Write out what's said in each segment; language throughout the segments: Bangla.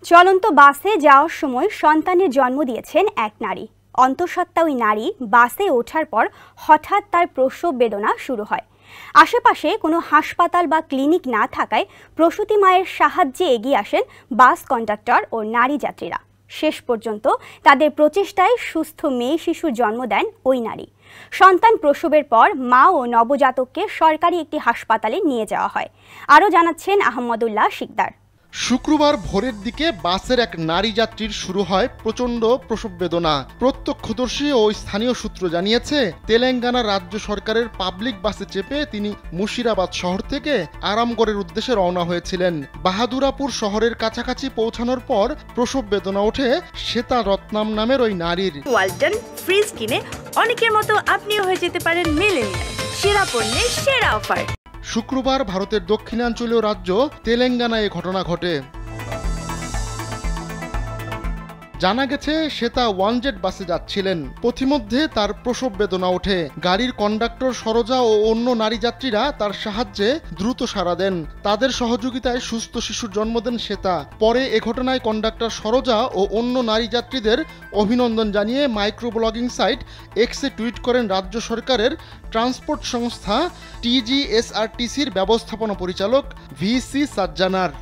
চলন্ত বাসে যাওয়ার সময় সন্তানের জন্ম দিয়েছেন এক নারী। অন্তঃসত্ত্বা ওই নারী বাসে ওঠার পর হঠাৎ তার প্রসব বেদনা শুরু হয়। আশেপাশে কোনো হাসপাতাল বা ক্লিনিক না থাকায় প্রসূতি মায়ের সাহায্যে এগিয়ে আসেন বাস কন্ডাক্টর ও নারী যাত্রীরা। শেষ পর্যন্ত তাদের প্রচেষ্টায় সুস্থ মেয়ে শিশুর জন্ম দেন ওই নারী। সন্তান প্রসবের পর মা ও নবজাতককে সরকারি একটি হাসপাতালে নিয়ে যাওয়া হয়। আরও জানাচ্ছেন আহমদুল্লাহ শিকদার। শুক্রবার ভোরের দিকে বাসের এক নারী যাত্রীর শুরু হয় প্রচণ্ড প্রসব বেদনা। প্রত্যক্ষদর্শী ও স্থানীয় সূত্র জানিয়েছে, তেলেঙ্গানা রাজ্য সরকারের পাবলিক বাসে চেপে তিনি মুর্শিদাবাদ শহর থেকে আরামগড়ের উদ্দেশ্যে রওনা হয়েছিলেন। বাহাদুরাপুর শহরের কাছাকাছি পৌঁছানোর পর প্রসব বেদনা ওঠে শ্বেতা রত্নাম নামের ওই নারীর। ওয়ালটন ফ্রিজ কিনে অনেকের মতো আপনিও হয়ে যেতে পারেন মিলেনিয়াল। সেরা পণ্যের সেরা অফার। শুক্রবার ভারতের দক্ষিণাঞ্চলীয় রাজ্য তেলেঙ্গানায় এ ঘটনা ঘটে। জানা গেছে, শ্বেতা ওয়ানজেট বাসে যাচ্ছিলেন। পথিমধ্যে তার প্রসব বেদনা ওঠে। গাড়ির কন্ডাক্টর সরোজা ও অন্য নারী যাত্রীরা তার সাহায্যে দ্রুত সাড়া দেন। তাদের সহযোগিতায় সুস্থ শিশুর জন্ম দেন শ্বেতা। পরে এ ঘটনায় কন্ডাক্টর সরোজা ও অন্য নারী যাত্রীদের অভিনন্দন জানিয়ে মাইক্রো ব্লগিং সাইট এক্সে টুইট করেন রাজ্য সরকারের ট্রান্সপোর্ট সংস্থা TGSRTCর ব্যবস্থাপনা পরিচালক VC সাজ্জানার।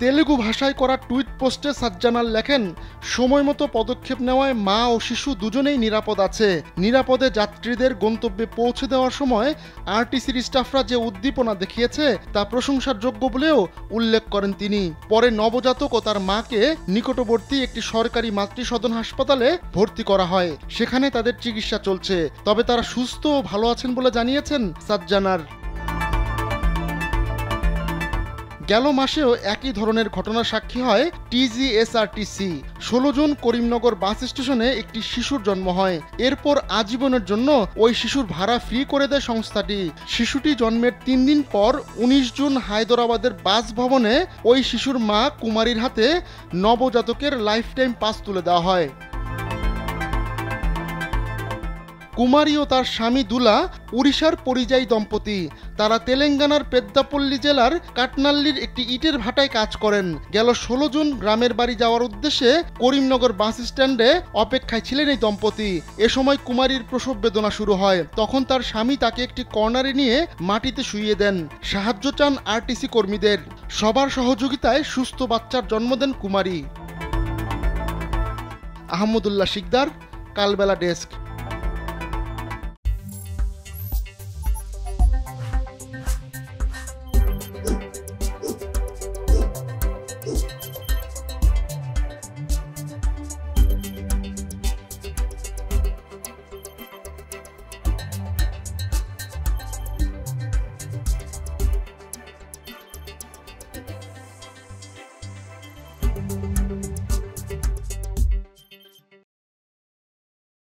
তেলুগু ভাষায় করা টুইট পোস্টে সাজ্জানার লেখেন, সময় মতো পদক্ষেপ নেওয়ায় মা ও শিশু দুজনেই নিরাপদ আছে। নিরাপদে যাত্রীদের গন্তব্যে পৌঁছে দেওয়ার সময় আরটিসির স্টাফরা যে উদ্দীপনা দেখিয়েছে তা প্রশংসার যোগ্য বলেও উল্লেখ করেন তিনি। পরে নবজাতক ও তার মাকে নিকটবর্তী একটি সরকারি মাতৃসদন হাসপাতালে ভর্তি করা হয়। সেখানে তাদের চিকিৎসা চলছে। তবে তারা সুস্থ ও ভালো আছেন বলে জানিয়েছেন সাজ্জানার। গেল মাসেও একই ধরনের ঘটনার সাক্ষী হয় TGSRTC। 16 জুন করিমনগর বাস স্টেশনে একটি শিশুর জন্ম হয়। এরপর আজীবনের জন্য ওই শিশুর ভাড়া ফ্রি করে দেয় সংস্থাটি। শিশুটি জন্মের 3 দিন পর 19 জুন হায়দরাবাদের বাস ভবনে ওই শিশুর মা কুমারীর হাতে নবজাতকের লাইফ টাইম পাস তুলে দেওয়া হয়। কুমারী ও তার স্বামী দুলা উড়িষ্যার পরিযায়ী দম্পতি। তারা তেলেঙ্গানার পেদ্দাপল্লী জেলার কাটনাল্লির একটি ইটের ভাটায় কাজ করেন। গেল 16 জুন গ্রামের বাড়ি যাওয়ার উদ্দেশ্যে করিমনগর বাস স্ট্যান্ডে অপেক্ষায় ছিলেন এই দম্পতি। এ সময় কুমারীর প্রসব বেদনা শুরু হয়। তখন তার স্বামী তাকে একটি কর্নারে নিয়ে মাটিতে শুইয়ে দেন। সাহায্য চান আরটিসি কর্মীদের। সবার সহযোগিতায় সুস্থ বাচ্চার জন্ম দেন কুমারী। আহমদুল্লাহ শিকদার, কালবেলা ডেস্ক।